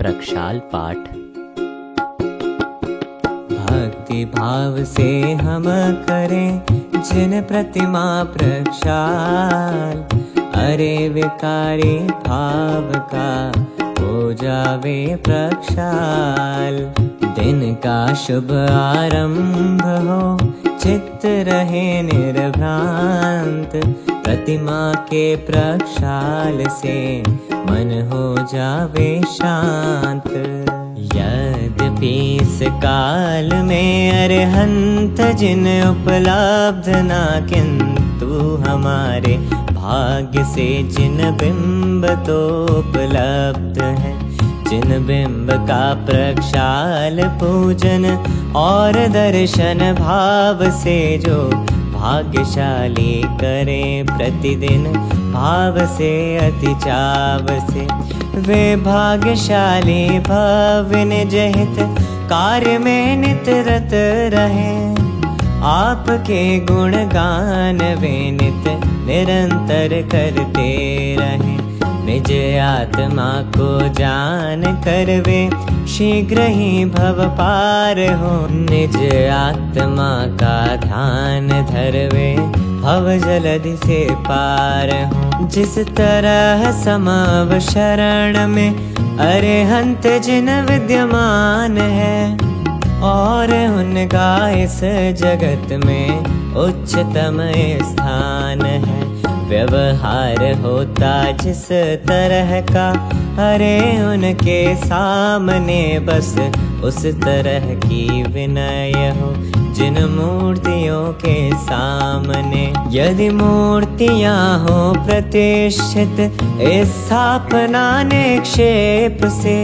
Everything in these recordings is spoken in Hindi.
प्रक्षाल पाठ। भक्ति भाव से हम करें जिन प्रतिमा प्रक्षाल, अरे विकारी भाव का हो जावे प्रक्षाल। दिन का शुभ आरंभ हो, चित्त रहे निर्भ्रांत, प्रतिमा के प्रक्षाल से मन हो जावे शांत। यद्यपि इस काल में अरहंत जिन उपलब्ध ना, किंतु हमारे भाग्य से जिन बिंब तो उपलब्ध है। जिन बिंब का प्रक्षाल पूजन और दर्शन भाव से जो भाग्यशाली करे प्रतिदिन भाव से अति चाव से, वे भाग्यशाली भव निज हित कार्य में नित रत रहे। आपके गुणगान वे नित निरंतर करते रहे। निज आत्मा को जान कर वे शीघ्र ही भव पार हो। निज आत्मा का ध्यान धरवे भव जलधि से पार हो। जिस तरह समव शरण में अरहंत जिन विद्यमान है, और उनका इस जगत में उच्चतम स्थान है। व्यवहार होता जिस तरह का, अरे उनके सामने बस उस तरह की विनय हो। जिन मूर्तियों के सामने यदि मूर्तियां हो प्रतिष्ठित, स्थापना निक्षेप से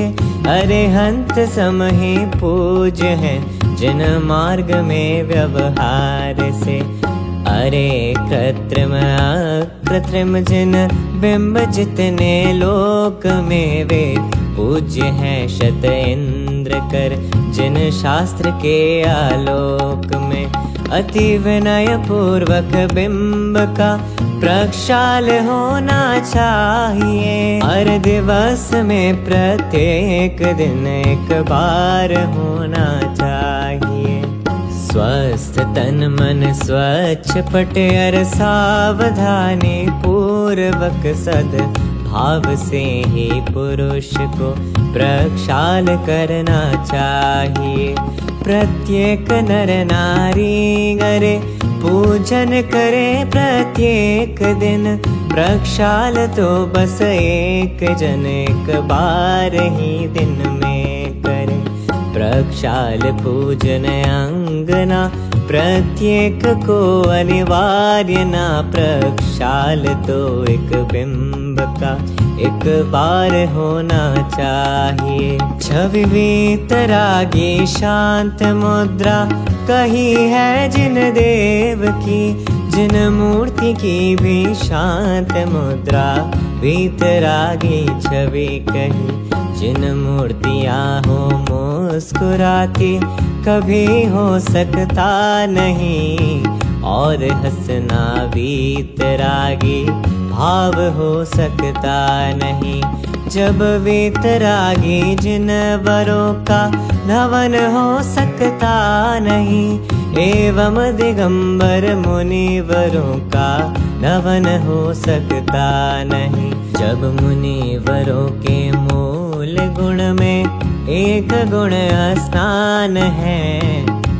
अरहंत सम ही पूज्य हैं जिन मार्ग में व्यवहार से। अरे कृत्रिम अकृत्रिम जिन बिंब जितने लोक में, वे पूज्य हैं शत इंद्र कर जिन शास्त्र के आलोक में। अति विनय पूर्वक बिंब का प्रक्षाल होना चाहिए। हर दिवस में प्रत्येक दिन एक बार होना चाहिए। स्वस्थ तन मन स्वच्छ पटे अर सावधानी पूर्वक सद भाव से ही पुरुष को प्रक्षाल करना चाहिए। प्रत्येक नर नारी करे पूजन करे प्रत्येक दिन, प्रक्षाल तो बस एक जन एक बार ही दिन में करे। प्रक्षाल पूजन अंगना प्रत्येक को अनिवार्य ना, प्रक्षाल तो एक बिंब का एक बार होना चाहिए। छवि वीतरागी शांत मुद्रा कही है जिन देव की, जिन मूर्ति की भी शांत मुद्रा वीतरागी छवि कही। जिन मूर्तियां हो मुस्कुराती कभी हो सकता नहीं, और हंसना वीतरागी भाव हो सकता नहीं। जब वीतरागी जिन वरों का धवन हो सकता नहीं, एवं दिगंबर मुनिवरों का धवन हो सकता नहीं। जब मुनिवरों के मूल गुण में एक गुण स्नान है,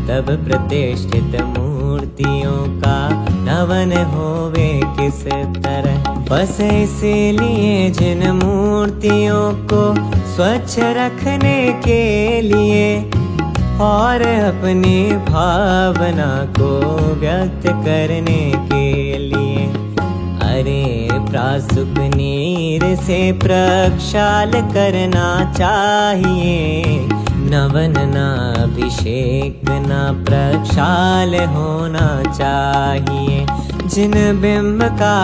तब प्रतिष्ठित मूर्तियों का धवन होवे किस तरह। बस इसीलिए जिन मूर्तियों को स्वच्छ रखने के लिए और अपनी भावना को व्यक्त करने के लिए, अरे प्रासुक नीर से प्रक्षाल करना चाहिए। नवन ना अभिषेक ना प्रक्षाल होना चाहिए। जिन बिंब का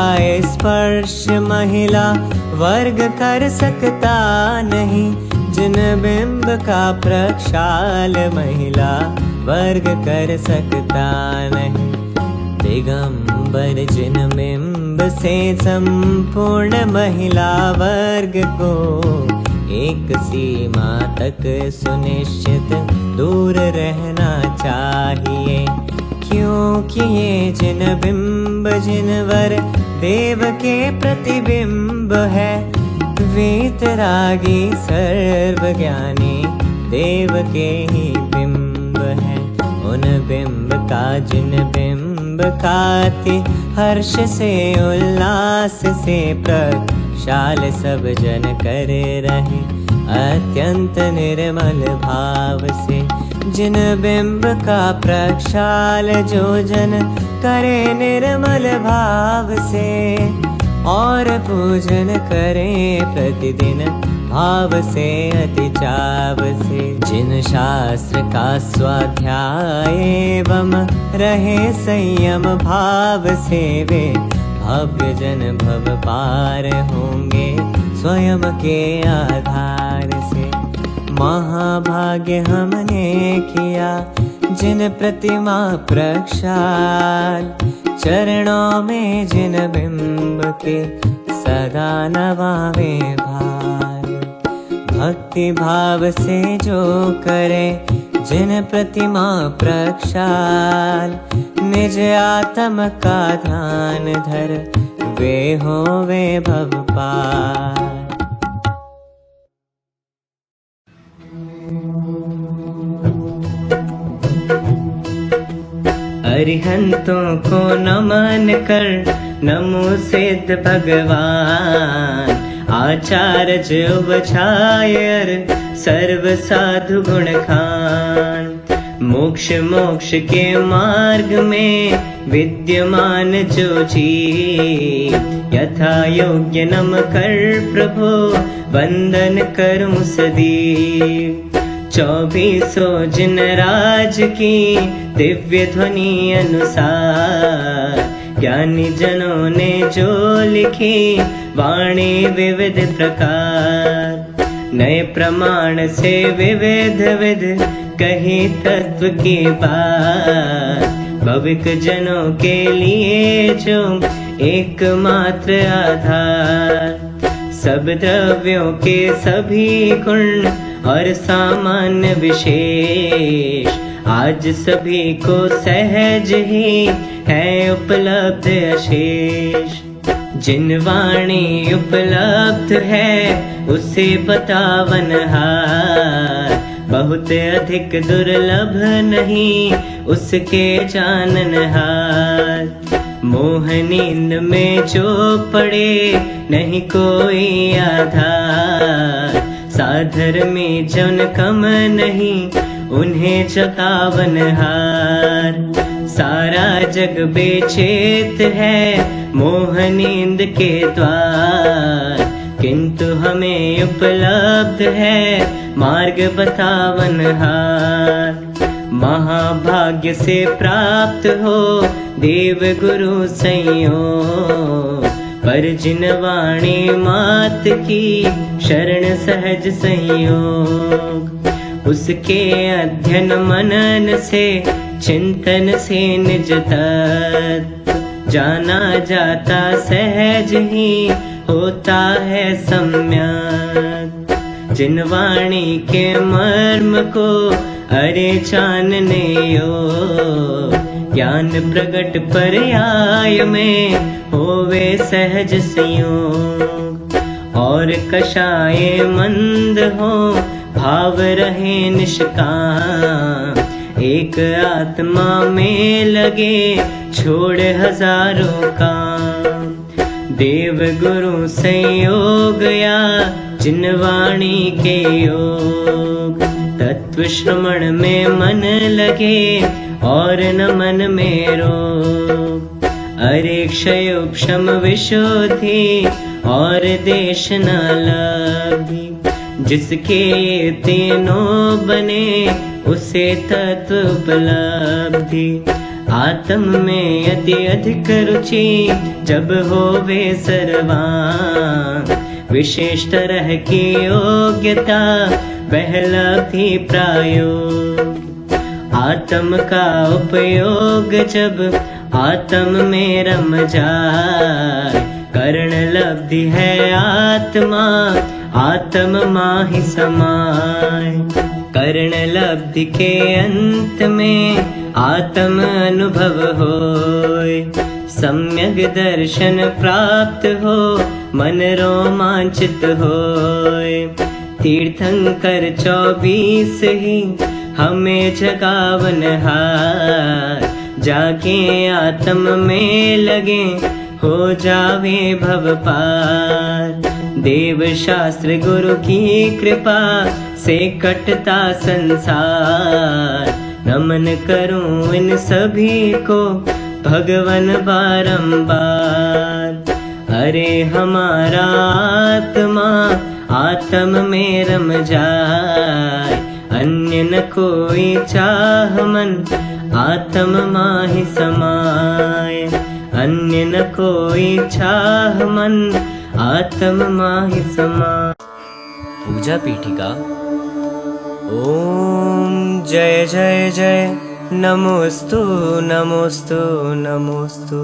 स्पर्श महिला वर्ग कर सकता नहीं, जिन बिंब का प्रक्षाल महिला वर्ग कर सकता नहीं। दिगंबर जिन बिंब से संपूर्ण महिला वर्ग को एक सीमा तक सुनिश्चित दूर रहना चाहिए, क्योंकि ये जिन बिंब जिनवर देव के प्रतिबिंब है, वीतरागी सर्वज्ञानी देव के ही बिंब है। उन बिंब का जिन बिंब काति हर्ष से उल्लास से प्रक्षाल सब जन करे रहे अत्यंत निर्मल भाव से। जिन बिंब का प्रक्षाल जो जन करे निर्मल भाव से, और पूजन करे प्रतिदिन भाव से अति चाव से। जिन शास्त्र का स्वाध्याय एवं रहे संयम भाव से, वे भव्य जन भव पार होंगे स्वयं के आधार से। महाभाग्य हमने किया जिन प्रतिमा प्रक्षाल, चरणों में जिन बिंब के सदा नवावे भार। भक्ति भाव से जो करे जिन प्रतिमा प्रक्षाल, निज आत्म का ध्यान धर वे होवे भव पार। अरिहंतों को नमन कर नमो सिद्ध भगवान, आचार्य उपछायर सर्व साधु गुण खान। मोक्ष मोक्ष के मार्ग में विद्यमान जो जी, यथा योग्य नम कर प्रभु वंदन करूं सदी। 24 जिन राज की दिव्य ध्वनि अनुसार, ज्ञानी जनों ने जो लिखी वाणी विविध प्रकार। नए प्रमाण से विविध विध कही तत्व की बात, भविक जनों के लिए जो एकमात्र आधार। सब द्रव्यों के सभी गुण और सामान्य विशेष, आज सभी को सहज ही है उपलब्ध अशेष। जिन वाणी उपलब्ध है उसे बतावन हार, बहुत अधिक दुर्लभ नहीं उसके जानन हार। मोह नींद में जो पड़े नहीं कोई आधार, साधर में जन कम नहीं उन्हें जतावन हार। सारा जग बेचैत है मोह नींद के द्वार, किंतु हमें उपलब्ध है मार्ग बतावन हार। महाभाग्य से प्राप्त हो देव गुरु संयोग, पर जिन वाणी मात की शरण सहज संयोग। उसके अध्ययन मनन से चिंतन से निज तत्व, जाना जाता सहज ही होता है सम्यक। जिन वाणी के मर्म को अरे जानने योग, ज्ञान प्रगट पर्याय में होवे सहज संयोग। और कषाये मंद हो भाव रहे निष्काम, एक आत्मा में लगे छोड़ हजारों काम। देव गुरु संयोग या जिन वाणी के योग, तत्व श्रवण में मन लगे और न मन में रोग। अरे क्षयोक्षम विशुद्धि और देश न लब्धि, जिसके ये तीनों बने उसे तत्व उपलब्धि। आत्म में अति अधिक रुचि जब होवे सर्वांग, विशेष तरह की योग्यता बहलब्धि प्रायोग। आत्म का उपयोग जब आत्म में रम जाए, करण लब्धि है आत्मा आत्म माहि समाय। कर्ण लब्धि के अंत में आत्म अनुभव होय। सम्यक दर्शन प्राप्त हो मन रोमांचित होय। तीर्थंकर 24 ही हमें जगावन हार। जाके आत्म में लगे हो जावे भव पार। देव शास्त्र गुरु की कृपा से कटता संसार। नमन करूं इन सभी को भगवन बारंबार। अरे हमारा आत्मा आत्म में रम जाए। अन्य न कोई चाह मन आत्म माहि समाय। अन्य न कोई चाह मन आत्म माहि समाय। पूजा पीठिका। ओम जय जय जय नमोस्तु नमोस्तु नमोस्तु।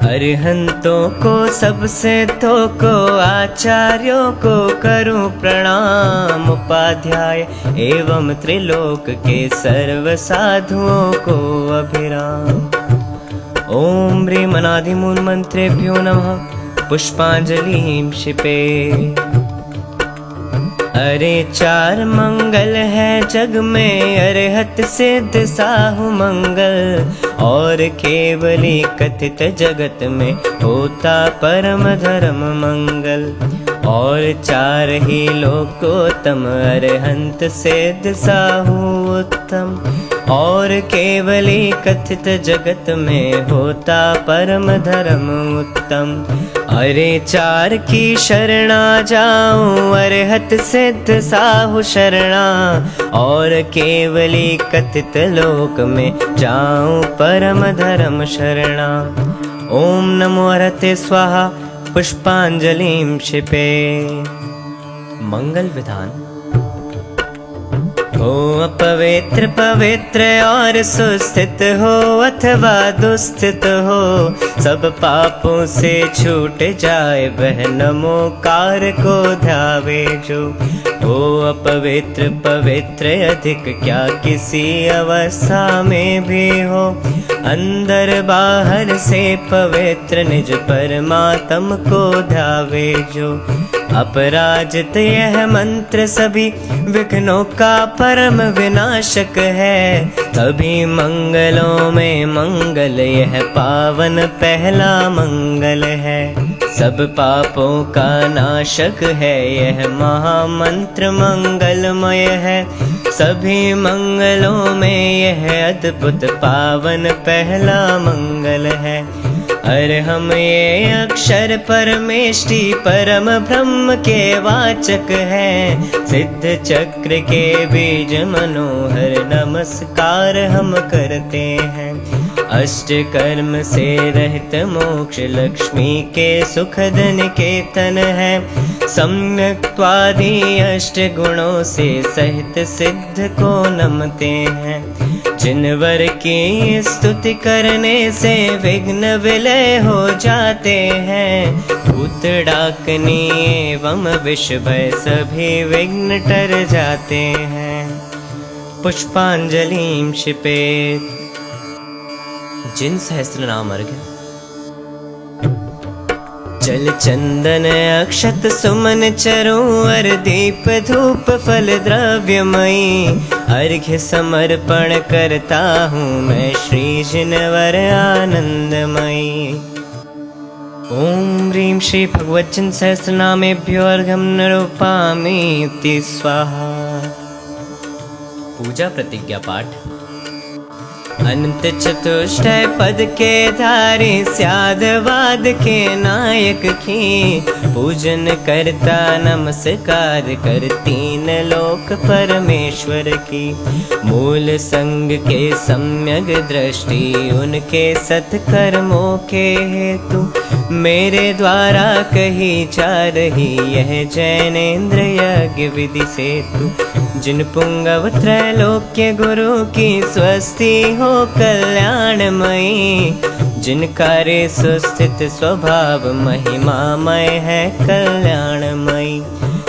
अरिहंतों को सबसे तो को आचार्यों को करूं प्रणाम। उपाध्याय एवं त्रिलोक के सर्व साधुओं को अभिराम। ओम ह्रीं अनादिमूल मंत्रेभ्यो नमः। पुष्पांजलिं क्षिपे। अरे 4 मंगल है जग में अरहत सिद्ध साहु मंगल। और केवली कथित जगत में होता परम धर्म मंगल। और 4 ही लोकोत्तम अरहंत सिद्ध साहु उत्तम। और केवली कथित जगत में होता परम धर्म उत्तम। अरे 4 की शरणा जाऊं अरहत सिद्ध साहु शरणा। और केवली कथित लोक में जाऊं परम धर्म शरणा। ओम नमो अरहते स्वाहा। पुष्पांजलिं क्षिपे। मंगल विधान। हो अपवित्र पवित्र और सुस्थित हो अथवा दुस्थित हो। सब पापों से छूट जाए वह नमोकार को ध्यावे जो। हो अपवित्र पवित्र अधिक क्या किसी अवस्था में भी हो। अंदर बाहर से पवित्र निज परमात्म को ध्यावे जो। अपराजित यह मंत्र सभी विघ्नों का परम विनाशक है। सभी मंगलों में मंगल यह पावन पहला मंगल है। सब पापों का नाशक है यह महामंत्र मंगलमय है। सभी मंगलों में यह अद्भुत पावन पहला मंगल है। अरे हम ये अक्षर परमेष्टि परम ब्रह्म के वाचक हैं। सिद्ध चक्र के बीज मनोहर नमस्कार हम करते हैं। अष्ट कर्म से रहित मोक्ष लक्ष्मी के सुखद निकेतन है। सम्यक्त्वादि अष्ट गुणों से सहित सिद्ध को नमते हैं। जिनवर की स्तुति करने से विघ्न विलय हो जाते हैं। भूत डाकनी एवं विष भय सभी विघ्न टर जाते हैं। पुष्पांजलिं क्षिपेत्। जिन सहस्त्र नाम अर्घ्य। जल चंदन अक्षत सुमन चरोवर दीप धूप फल द्रव्यमयी। अर्घ्य समर्पण करता हूँ मैं श्री जिनवर आनंदमयी। ओम ह्रीं श्री भगवज्जन सहस्रनामेभ्यो अर्घ्यं निरूपयामि इति स्वाहा। पूजा प्रतिज्ञा पाठ। अनंत चतुष्टय पद के धारी स्यादवाद के नायक की। पूजन करता नमस्कार कर 3 लोक परमेश्वर की। मूल संग के सम्यक दृष्टि उनके सत्कर्मों के हेतु। मेरे द्वारा कही जा रही यह जैनेन्द्र यज्ञ विधि से तू जिन पुंगव त्रैलोक्य गुरु की स्वस्ति हो कल्याणमयी, जिन कार्य सुस्थित स्वभाव महिमामय है कल्याणमयी,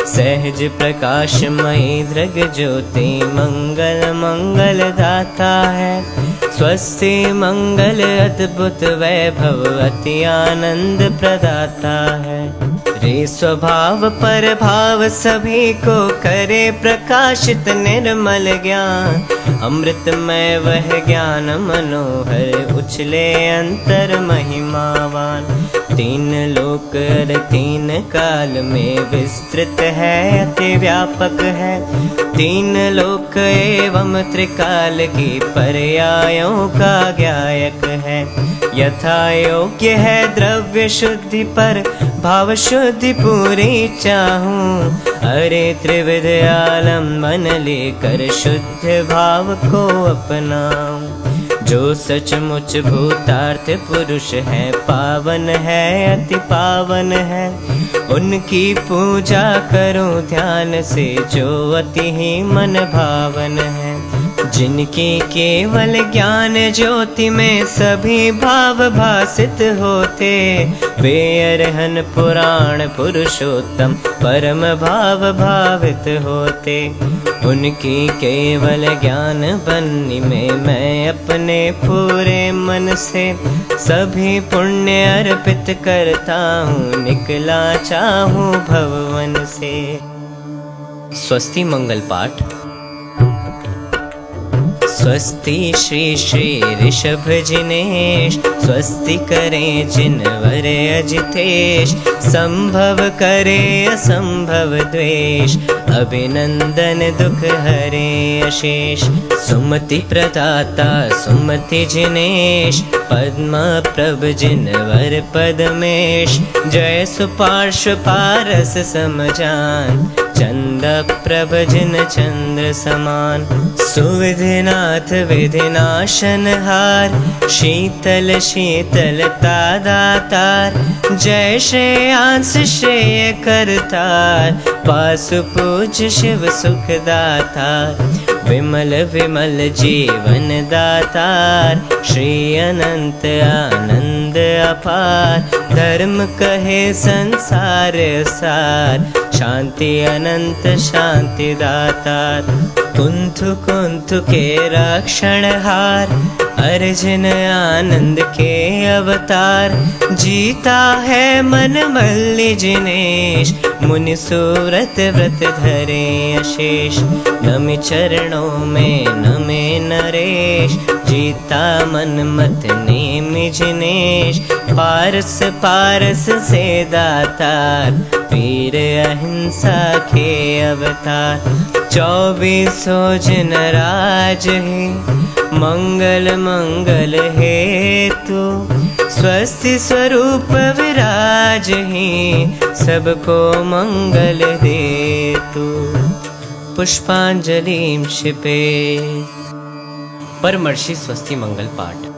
सहज प्रकाशमयी दृग ज्योति मंगल मंगल दाता है, स्वस्ति मंगल अद्भुत वैभव अति आनंद प्रदाता है। रे स्वभाव पर भाव सभी को करे प्रकाशित निर्मल ज्ञान, अमृतमय वह ज्ञान मनोहर उछले अंतर महिमावान, तीन लोक और तीन काल में विस्तृत है अति व्यापक है, तीन लोक एवं त्रिकाल की पर्यायों का ज्ञायक है, यथा योग्य है द्रव्य शुद्धि पर भाव शुद्धि पूरी चाहूं, अरे त्रिविध आलम्बन लेकर शुद्ध भाव को अपनाऊं, जो सचमुच भूतार्थ पुरुष है पावन है अति पावन है, उनकी पूजा करो ध्यान से जो अति ही मन भावन है, जिनकी केवल ज्ञान ज्योति में सभी भाव भासित होते, वे अरहन पुराण पुरुषोत्तम परम भाव भावित होते, उनकी केवल ज्ञान बन्नी में मैं अपने पूरे मन से सभी पुण्य अर्पित करता हूँ, निकला चाहूँ भवन से। स्वस्ति मंगल पाठ। स्वस्ति श्री श्री ऋषभ जिनेश, स्वस्ति करें जिनवर अजितेश, संभव करे असंभव द्वेष, अभिनंदन दुख हरे अशेष, सुमति प्रदाता सुमति जिनेश, पद्म प्रभ जिनवर पदमेश, जय सुपार्श्व पारस समजान, चंद प्रभ जिन चंद्र समान, सुविधिनाथ विधिनाशन हार, शीतल शीतलता दातार, जय श्रेयांस श्रेय करतार, पासु पूज्य शिव सुख दातार, विमल विमल जीवन दातार, श्री अनंत आनंद अपार, धर्म कहे संसार सार, शांति अनंत शांति दातार, कुंथु कुंथु के रक्षण हार, अर्जुन आनंद के अवतार, जीता है मन मल्ली जिनेश, मुनि सूरत व्रत धरे अशेष, नमि चरणों में नमे नरेश, जीता मन मत नेमि जिनेश, पारस पारस से दातार, वीर अहिंसा के अवतार, 24 जिन राज है, मंगल मंगल हेतु, स्वस्ति स्वरूप विराज ही, सबको मंगल देतु। पुष्पांजलि क्षिपे। परमर्षि स्वस्ति मंगल पाठ।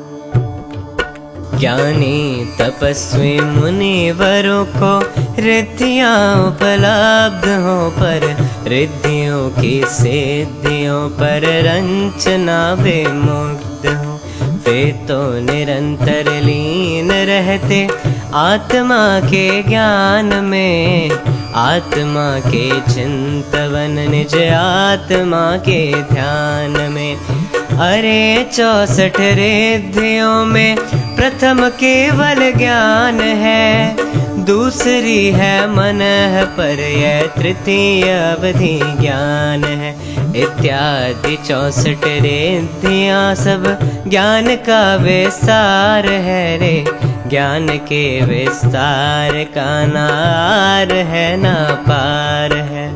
ज्ञानी तपस्वी मुनिवरों को रिद्धियाँ उपलब्ध हो, पर रिद्धियों की सिद्धियों पर रंचना विमुग्ध हो, वे तो निरंतर लीन रहते आत्मा के ज्ञान में, आत्मा के चिंतवन निज आत्मा के ध्यान में, अरे 64 रिद्धियों में प्रथम केवल ज्ञान है, दूसरी है मन पर, यह तृतीय अवधि ज्ञान है, इत्यादि 64 रिद्धियाँ सब ज्ञान का विस्तार है रे, ज्ञान के विस्तार का नार है ना पार है।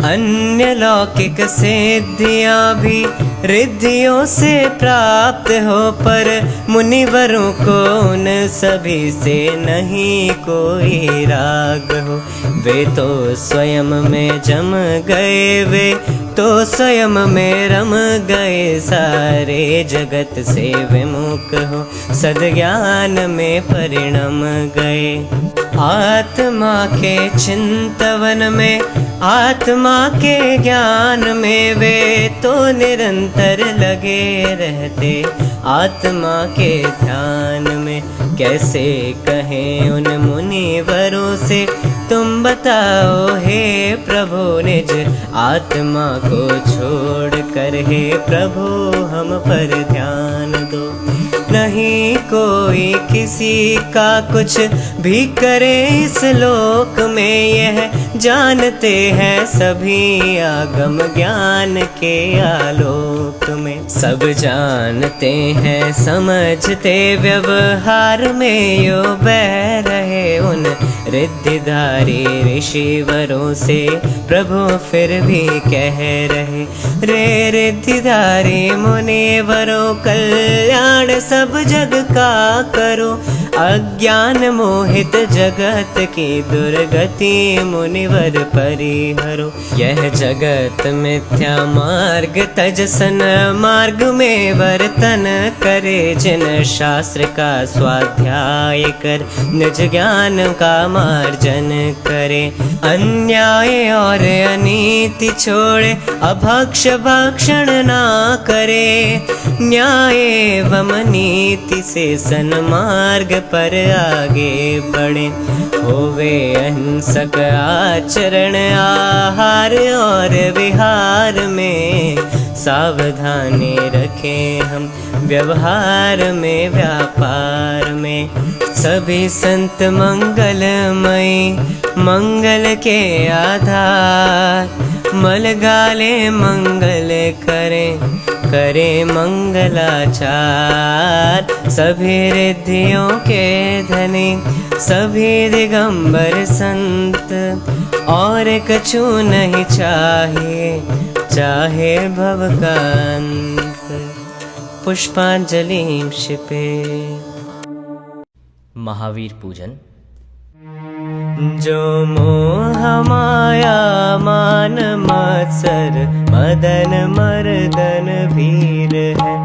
अन्य लौकिक सिद्धियाँ भी रिद्धियों से प्राप्त हो, पर मुनिवरों को उन सभी से नहीं कोई राग हो, वे तो स्वयं में जम गए, वे तो स्वयं में रम गए, सारे जगत से विमुख हो सद्ज्ञान में परिणम गए। आत्मा के चिंतवन में, आत्मा के ज्ञान में वे तो निरंतर लगे रहते, आत्मा के ध्यान में। कैसे कहें उन मुनिवरों से, तुम बताओ हे प्रभु निज आत्मा को छोड़ कर, हे प्रभु हम पर ध्यान दो। नहीं कोई किसी का कुछ भी करे इस लोक में, यह जानते हैं सभी आगम ज्ञान के आलोक में। सब जानते हैं समझते व्यवहार में, यो बह रहे उन रिद्धिधारी ऋषिवरों से, प्रभु फिर भी कह रहे रे रिद्धिधारी मुनिवरों, कल्याण सब जग का करो, अज्ञान मोहित जगत की दुर्गति मुनिवर परिहरो। यह जगत मिथ्या मार्ग तजसन मार्ग में वर्तन करे, जिन शास्त्र का स्वाध्याय कर निज ज्ञान का मार्जन करे। अन्याय और अनीति छोड़े, अभक्ष भक्षण ना करे, न्याय एवं नीति से सन्मार्ग पर आगे बढ़े। होवे अहिंसक आचरण आहार और विहार में, सावधानी रखें हम व्यवहार में व्यापार में। सभी संत मंगलमयी मंगल के आधार, मलगाले मंगल करें करे मंगलाचार। सभी रिद्धियों के धनी सभी दिगंबर संत, और कछु नहीं चाहिए चाहे भव का अंत। पुष्पांजलि क्षिपे। महावीर पूजन। जो मोह माया मान मत्सर मदन मर्दन भीर है,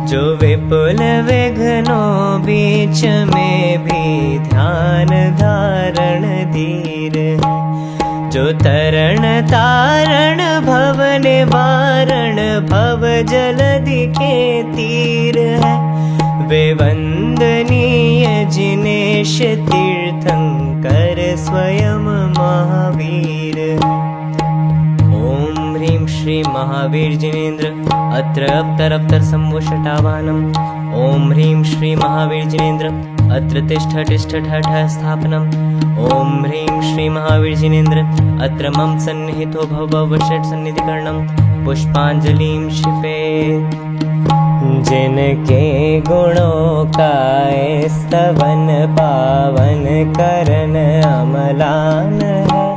जो विपुल विघ्नों बीच में भी ध्यान धारण धीर है, जो तरण तारण भव निवारण भव जलधि के तीर है, वे वंदनीय जिनेश तीर्थंकर स्वयं महावीर। ओम ह्रीं श्री महावीर जिनेन्द्र अत्र अवतर संवुषटावानम्। ओम ह्रीं श्री महावीर जिनेन्द्र अत्र तिष्ठ तिष्ठ ठठ स्थापनम्। ओम ह्रीं श्री महावीर जिनेन्द्र अत्र मम सन्निहितो भव भव षट् सन्निधिकरणम्। पुष्पांजलिं क्षिपे। जिनके गुणों का स्तवन पावन करन अमलान है,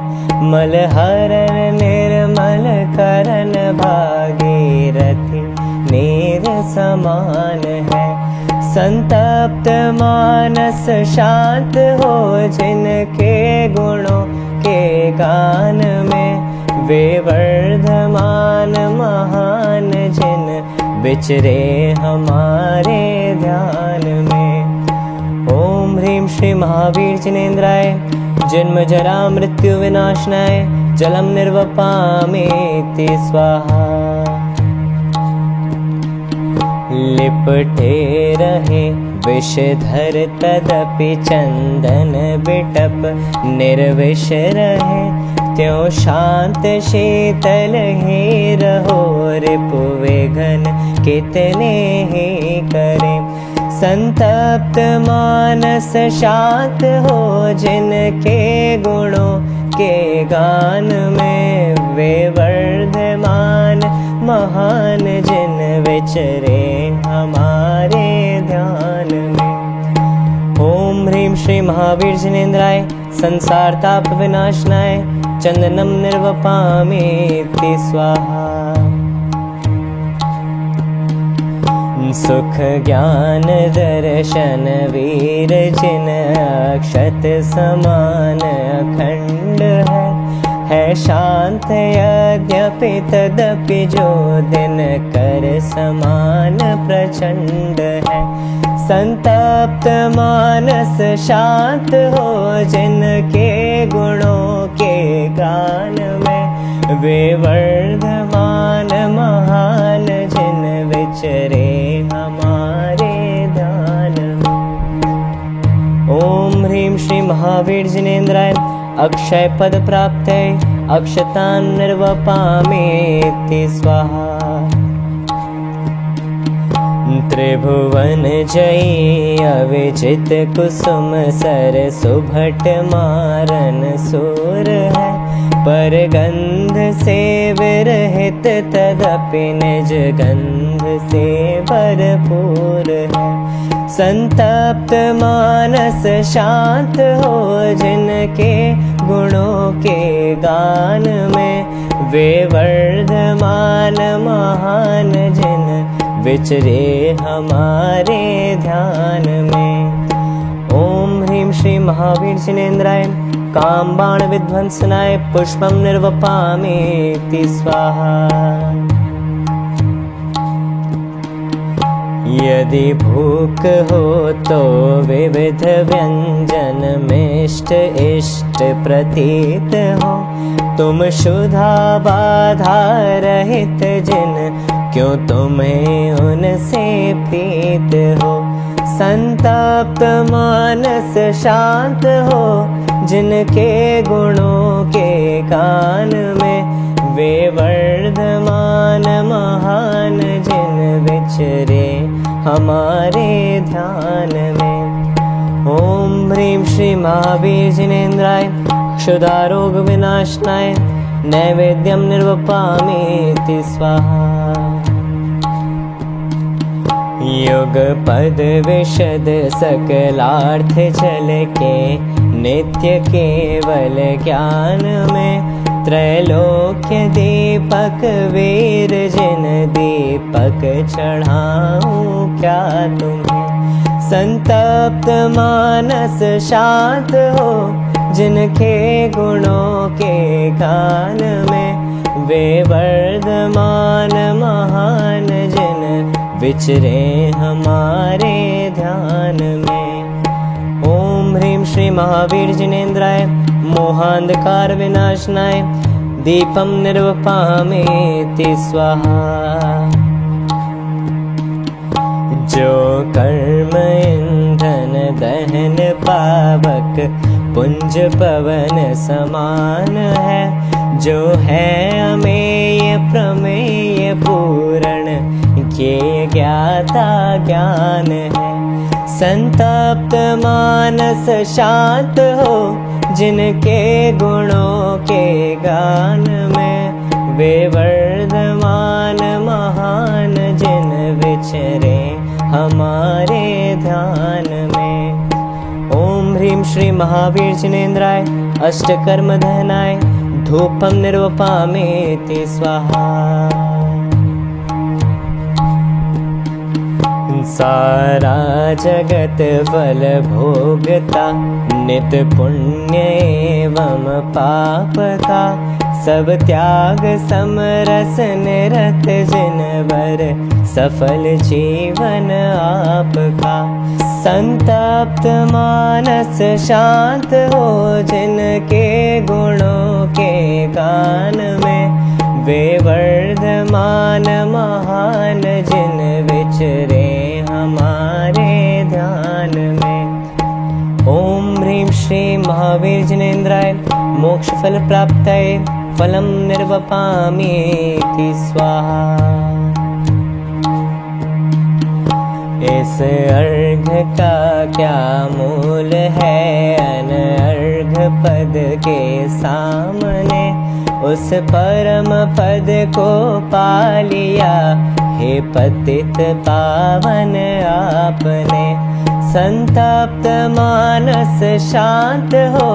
मलहरन निर्मल करन भागीरथी नीर समान है। संतप्त मानस शांत हो जिनके गुणों के गान में, वे वर्धमान महान जिन विचरे हमारे ध्यान में। ओम ह्रीं श्री महावीर जिनेन्द्राय जन्म जरा मृत्यु विनाशनाय जलम निर्वपामेति स्वाहा। लिपटे रहे विषधर तदपि चंदन बिटप, निर्विष रहे त्यों शांत शीतल ही रहो, रिपुविघ्न कितने ही करे। संतप्त मानस शांत हो जिनके गुणों के गान में, वे वर्धमान महान जिन विचरे हमारे ध्यान में। ओम ह्रीं श्री महावीर जिनेन्द्राय संसार ताप विनाशनाय चंदनम निर्वपामेति स्वाहा। सुख ज्ञान दर्शन वीर जिन अक्षत समान अखंड है, है शांत यद्यपि तदपि जो दिन कर समान प्रचंड है। संतप्त मानस शांत हो जिनके गुणों के गान में, वे वर्धमान महान जिन विचरे हमारे ध्यान में। ओम ह्रीं श्री महावीर जिनेन्द्राय अक्षय पद प्राप्त है, अक्षतान् निर्वपामेति स्वाहा। त्रिभुवन जयी अविजित कुसुम सर सुभट मारन सूर है, पर गंध से विरहित तदपि निज गंध से भरपूर है। संतप्त मानस शांत हो जिनके गुणों के गान में, वे वर्धमान महान जिन विचरे हमारे ध्यान में। ओम ह्रीं श्री महावीर जिनेन्द्राय काम बाण विध्वंसनाय पुष्पम निर्वपामेति स्वाहा। यदि भूख हो तो विविध व्यंजन मिष्ट इष्ट प्रतीत हो, तुम शुद्धा बाधा रहित जिन क्यों तुम्हें उनसे प्रीत हो। संतप्त मानस शांत हो जिनके गुणों के गान में, वे वर्धमान महान जिन विचरे हमारे ध्यान में। ओम ह्रीं श्री महावीर जिनेन्द्राय क्षुधारोग विनाशनाय नैवेद्यम निर्वपामेति स्वाहा। युग पद विशद सकलार्थ जल के नित्य केवल ज्ञान में, त्रैलोक्य दीपक वीर जिन दीपक चढ़ाऊं क्या तुम्हें। संतप्त मानस शांत हो जिनके गुणों के गान में, वे वर्धमान महान जिन विचरे हमारे ध्यान में। ओम ह्रीं श्री महावीर जिनेन्द्राय मोहांधकार विनाशनाय दीपम निर्वपामेति स्वाहा। जो कर्म ईंधन दहन पावक पुंज पवन समान है, जो है अमेय प्रमेय पूर्ण ये ज्ञाता ज्ञान है। संतप्त मानस शांत हो जिनके गुणों के गान में, वे वर्धमान महान जिन विचरे हमारे ध्यान में। ओम ह्रीं श्री महावीर जिनेन्द्राय अष्टकर्म दहनाय धूपम निर्वपामेति स्वाहा। सारा जगत फल भोगता नित पुण्य एवं पाप का, सब त्याग समरस निरत जिनवर सफल जीवन आपका। संतप्त मानस शांत हो जिनके गुणों के गान में, वे वर्धमान महान जिन विचरे हमारे ध्यान में। ओम ह्रीं श्री महावीर जिनेन्द्राय मोक्ष फल प्राप्तये फलम निर्वपामेति स्वाहा। इस अर्घ का क्या मूल है अनर्घ पद के सामने, उस परम पद को पा लिया हे पतित पावन आपने। संतप्त मानस शांत हो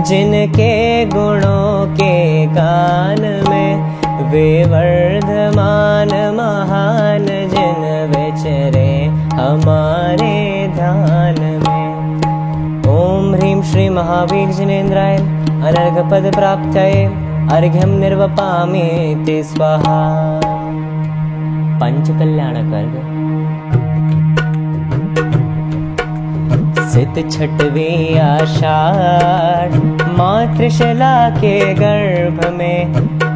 जिनके गुणों के गान में, वे वर्धमान महान जिन विचरे हमारे ध्यान में। ओम ह्रीं श्री महावीर जिनेन्द्राय अनर्घ पद प्राप्तये अर्घ्यं निर्वपामीति स्वाहा। पंचकल्याणक अर्घ। सित छठवीं आषाढ़, मातृशला के गर्भ में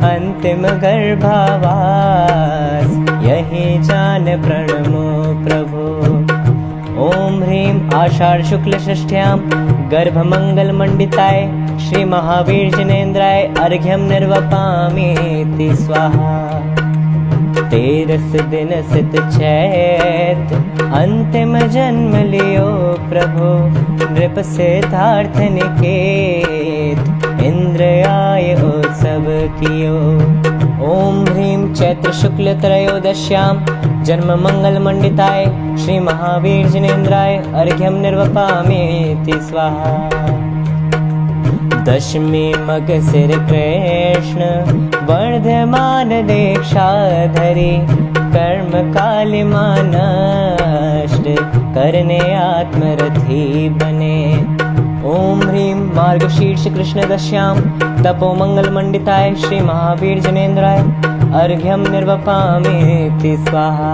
अंतिम गर्भावास, यही जान प्रणमो प्रभु। ओम ह्रीं आषाढ़ शुक्ल षष्ठ्यां गर्भमंगल मंडिताय श्री महावीर जिनेन्द्राय अर्घ्यं निर्वपामीति स्वाहा। 13 दिन सित चैत अंतिम जन्म लियो प्रभु, नृप सिद्धार्थ निकेत इंद्र आय उत्सव कियो। ओम ह्रीं चैत्र शुक्ल त्रयोदश्यां जन्म मंगल मंडिताय श्री महावीर जिनेन्द्राय अर्घ्यं निर्वपामीति स्वाहा। दशमी मग सिर कृष्ण वर्धमान दीक्षाधरी, कर्म कालिमा नष्ट करने आत्मरथी बने। ओम ह्रीं मार्गशीर्ष कृष्ण दश्यां तपो मंगल मंडिताय श्री महावीर जिनेन्द्राय अर्घ्यं निर्वपामीति स्वाहा।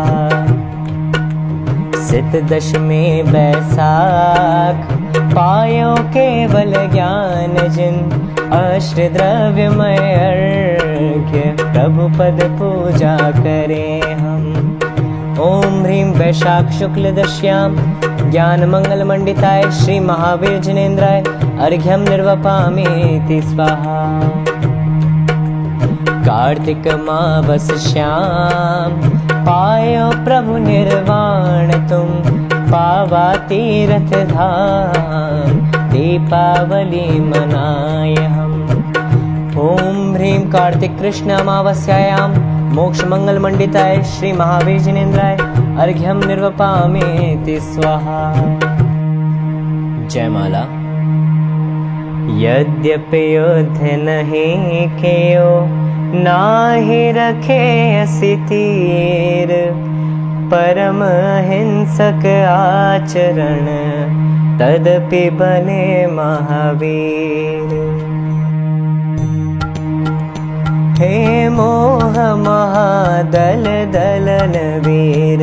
सित दशमी बैसाख पायो केवल ज्ञान जिन, अष्ट द्रव्यमय अर्घ्य प्रभु पद पूजा करें हम। ओम ह्रीं वैशाख शुक्ल दश्यां ज्ञान मंगल मंडिताय श्री महावीर जिनेन्द्राय अर्घ्यं निर्वपामीति स्वाहा। कार्तिक मावस श्याम पायो प्रभु निर्वाण तुम, पावा तीर्थ धाम दीपावली मनाय हम। ओम ह्रीं कार्तिक कृष्ण अमावस्यायां मोक्ष मंगल मंडिताय श्री महावीर जिनेन्द्राय अर्घ्यं निर्वपामीति स्वाहा। जयमाला। यद्यपि युद्ध नहीं कियो, नाहि रखे असि तीर, परम अहिंसक आचरण तदपि बने महावीर। हे मोह महादल दलन वीर,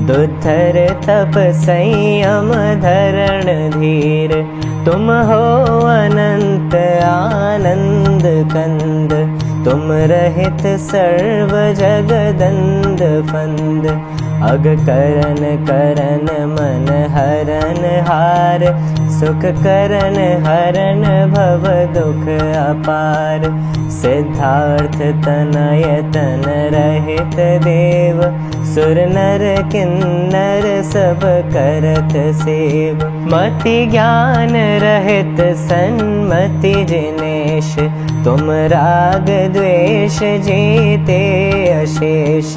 दुद्धर तप संयम धरण धीर, तुम हो अनंत आनंद कंद, तुम रहित सर्व जगदंद फंद। अग करन करन मन हरन हार, सुख करन हरन भव दुख अपार। सिद्धार्थ तनय तन रहित देव, सुर नर किन्नर सब करत सेव। मति ज्ञान रहित सन्मति जिनेश, तुम राग द्वेष जीते अशेष।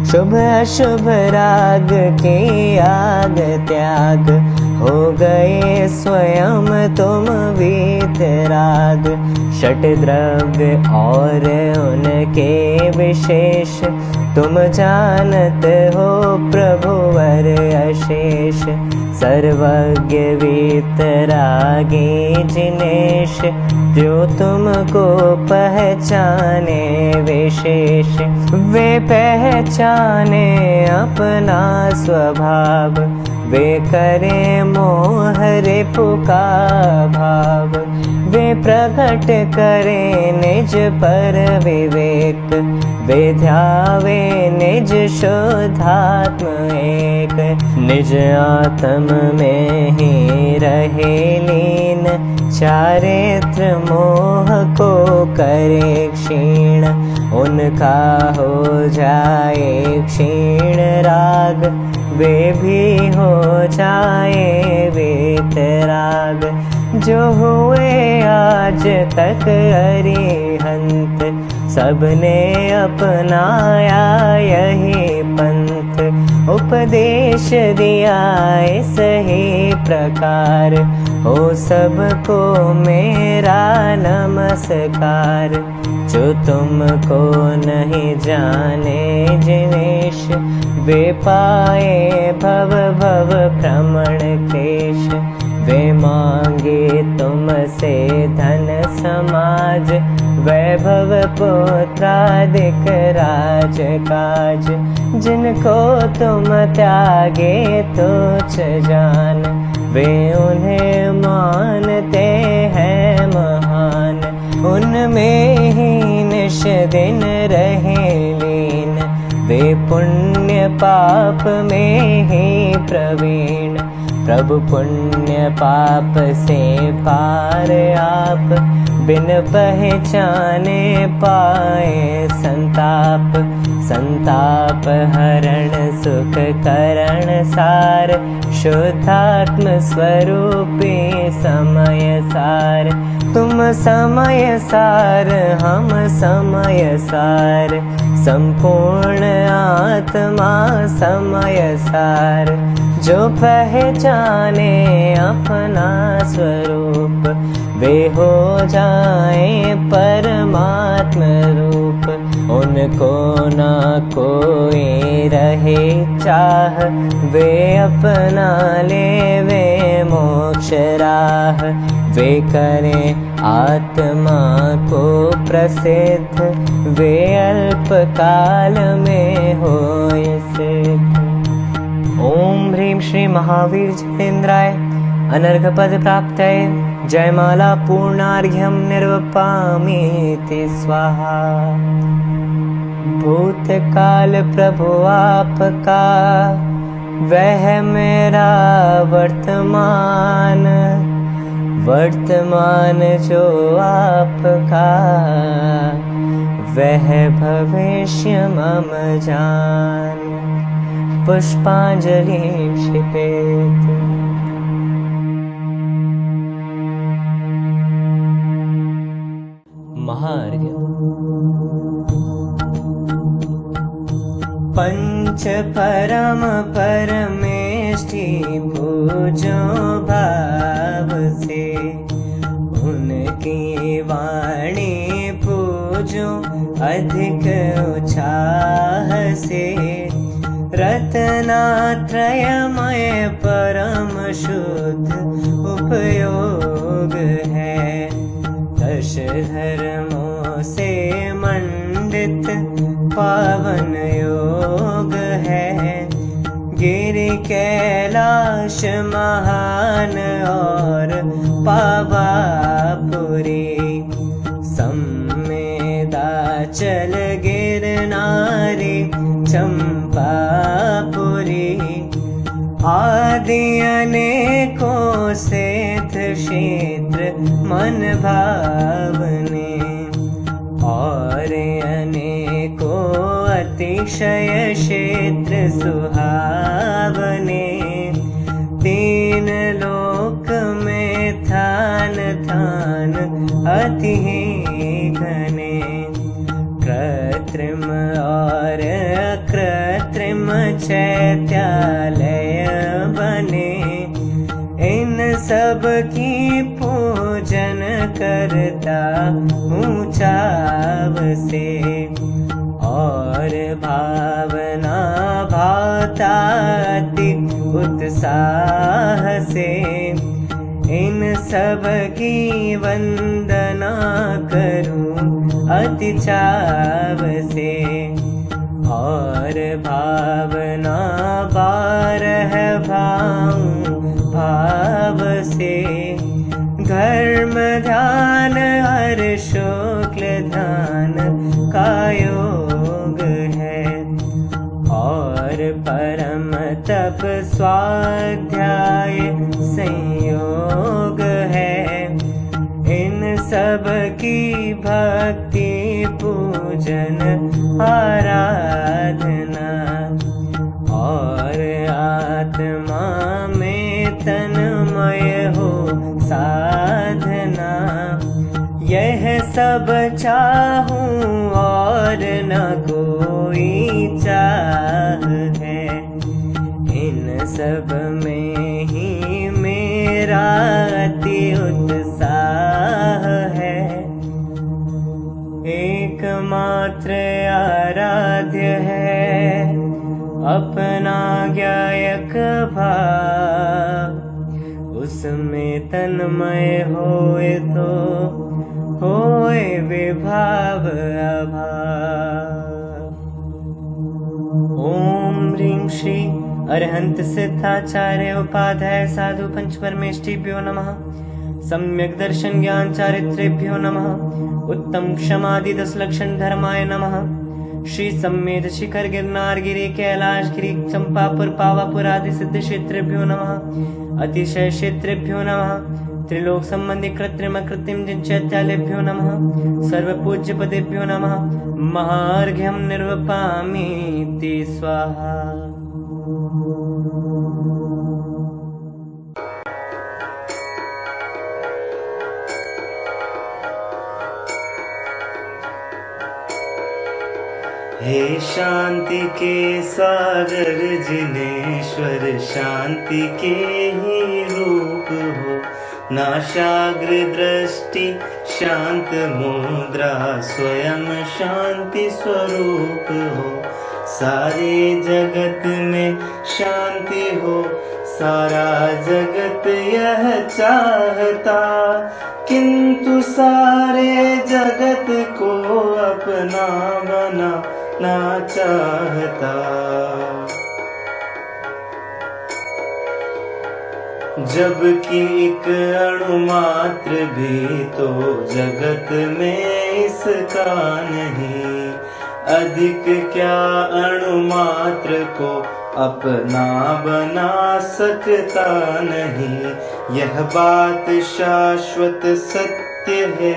शुभ अशुभ राग के आग त्याग, हो गए स्वयं तुम वीतराग। षट द्रव्य और उनके विशेष, तुम जानत हो प्रभुवर अशेष। सर्वज्ञ वीतरागी जिनेश, जो तुमको पहचाने विशेष। वे पहचाने अपना स्वभाव, वे करे मोह रिपु का भाव। वे प्रकट करे निज पर विवेक, वे ध्यावे निज शुद्धात्म एक। निज आत्म में ही रहे लीन, चारित्र मोह को करे क्षीण। उनका हो जाए क्षीण राग, वे भी हो जाए वीतराग। जो हुए आज तक अरिहंत, सबने अपनाया यही पंथ। उपदेश दिया सही प्रकार, हो सबको मेरा नमस्कार। जो तुमको नहीं जाने जिनेश, वे पाए भव भव भ्रमण क्लेश। वे मांगे तुमसे धन समाज, वैभव पुत्रादिक राज काज, जिनको तुम त्यागे तुच्छ जान, वे उन्हें मानते हैं महान। उनमें ही निश दिन रहे लीन, वे पुण्य पाप में ही प्रवीण। प्रभु पुण्य पाप से पार आप, बिन पहचाने पाए संताप। संताप हरण सुख करण सार, शुद्धात्म स्वरूपी समय सार। तुम समय सार हम समय सार, संपूर्ण आत्मा समय सार। जो पहचाने अपना स्वरूप, वे हो जाए परमात्म रूप। उनको ना कोई रहे चाह, वे अपना ले वे मोक्ष राह। वे करें आत्मा को प्रसिद्ध, वे अल्प काल में हो सिद्ध। ओम ह्रीं श्री महावीर जयेन्द्राय अनर्घ पद प्राप्तये, जयमाला पूर्णार्घ्यं निर्वपामीति स्वाहा। भूतकाल प्रभु आपका, वह मेरा वर्तमान। वर्तमान जो आपका, वह भविष्य मम जान। पुष्पांजलि क्षिपेत्। महार्घ्य। पंच परम परमेष्ठि पूजो भाव से, उनकी वाणी पूजो अधिक उत्साह से। रत्नात्रयमय परम शुद्ध उपयोग है, दश धर्मों से मंडित पावन योग है। गिरि कैलाश महान और पावापुरी, सम्मेदाचल गिरनारी चंपापुरी। आदि अनेकों सेठ क्षेत्र मन भावने, और अनेकों अतिशय क्षेत्र सुहावने। तीन लोक में थान थान अति घने, कृत्रिम और अकृत्रिम चैत्यालय बने। इन सब की पूजन करता ऊंचाव से, और भावना भावता अति उत्साह से। इन सब की वंदना करूं अति चाव से, और भावना बारह भाऊं भाव से। धर्म ध्यान हर शुक्ल ध्यान का योग है, और परम तप स्वाध्याय संयोग है। इन सब की भक्ति पूजन आराधना, और आत्मा में तन्मय हो साधना। यह सब चाहूं और न कोई चाह है, इन सब में ही मेरा अति उत्साह है। एकमात्र आराध्य है अपना ज्ञायक भाव, उसमें तन्मय होए तो होए विभाव अभाव। ओम ह्रीं श्री अरहंत सिद्धाचार्य उपाध्याय साधु पंच परमेष्ठिभ्यो नमः। सम्यक दर्शन ज्ञान चारित्रेभ्यो नमः। उत्तम क्षमादि 10 लक्षण धर्माय नमः। श्री सम्मेद शिखर गिरनार गिरी कैलाश गिरी चंपापुर पावापुर आदि सिद्ध क्षेत्रेभ्यो नमः। अतिशय क्षेत्रेभ्यो नमः। त्रिलोक संबंधी कृत्रिम कृत्रिम चैत्यालेभ्यो नमः। सर्व पूज्य पदेभ्यो नमः। महार्घ्यम निर्वपामीति स्वाहा। हे शांति के सागर जिनेश्वर, शांति के ही रूप हो। नाशाग्र दृष्टि शांत मुद्रा, स्वयं शांति स्वरूप हो। सारे जगत में शांति हो, सारा जगत यह चाहता, किंतु सारे जगत को अपना बनाना चाहता। जबकि एक अणु मात्र भी तो जगत में इसका नहीं, अधिक क्या अणु मात्र को अपना बना सकता नहीं। यह बात शाश्वत सत्य है,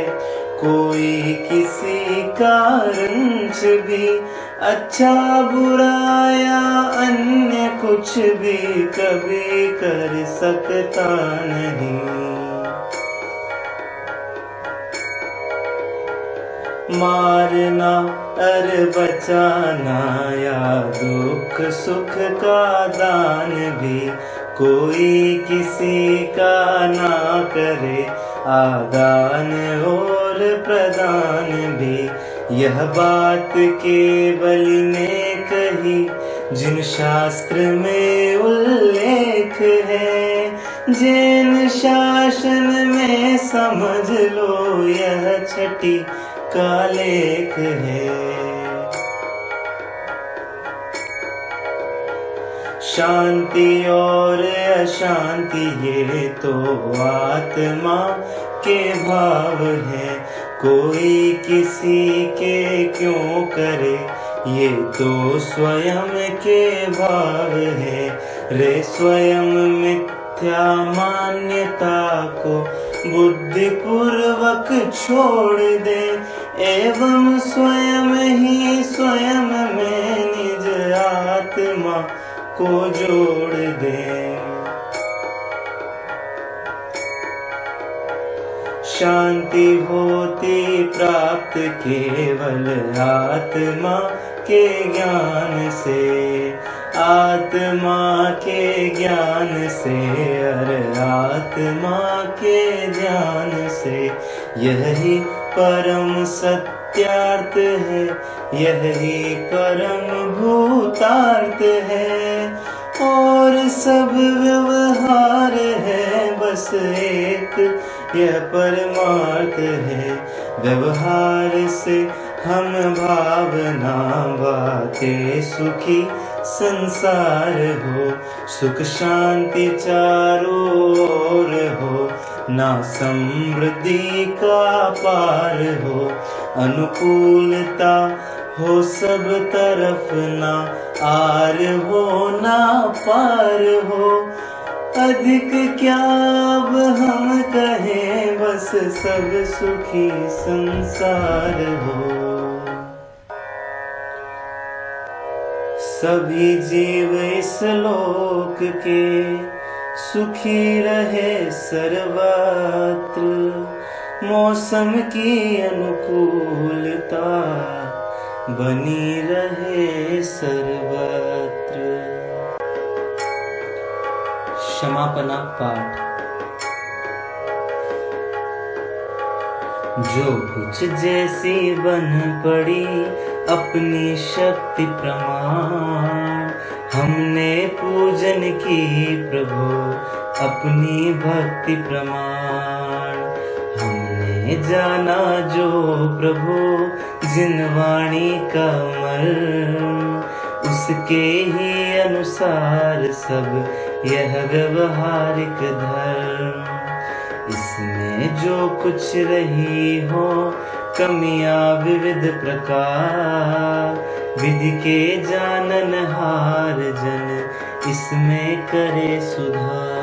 कोई किसी का अंश भी अच्छा बुरा या अन्य कुछ भी कभी कर सकता नहीं। मारना और बचाना या दुख सुख का दान भी कोई किसी का ना करे, आदान और प्रदान भी। यह बात केवल ने कही जिन शास्त्र में उल्लेख है, जैन शासन में समझ लो यह छठी का लेख है। शांति और अशांति ये तो आत्मा के भाव है, कोई किसी के क्यों करे, ये तो स्वयं के भाव है। रे स्वयं मिथ्या मान्यता को बुद्धि पूर्वक छोड़ दे, एवं स्वयं ही स्वयं में निज आत्मा को जोड़ दे। शांति होती प्राप्त केवल आत्मा के ज्ञान से, आत्मा के ज्ञान से और आत्मा के ध्यान से। यही परम सत्यार्थ है, यही परम भूतार्थ है, और सब व्यवहार है बस एक यह परमार्थ है। व्यवहार से हम भावना बातें सुखी संसार हो, सुख शांति चारों ओर हो, ना समृद्धि का पार हो। अनुकूलता हो सब तरफ, ना आर हो ना पार हो। अधिक क्या अब हम कहें, बस सब सुखी संसार हो। सभी जीव इस लोक के सुखी रहे सर्वत्र, मौसम की अनुकूलता बनी रहे सर्वत्र। क्षमापना पाठ। जो कुछ जैसी बन पड़ी अपनी शक्ति प्रमाण, हमने पूजन की प्रभु अपनी भक्ति प्रमाण। हमने इसने जाना जो प्रभु जिन वाणी का मर्म, उसके ही अनुसार सब यह व्यवहारिक धर्म। इसमें जो कुछ रही हो कमियां विविध प्रकार, विधि के जाननहार जन इसमें करे सुधार।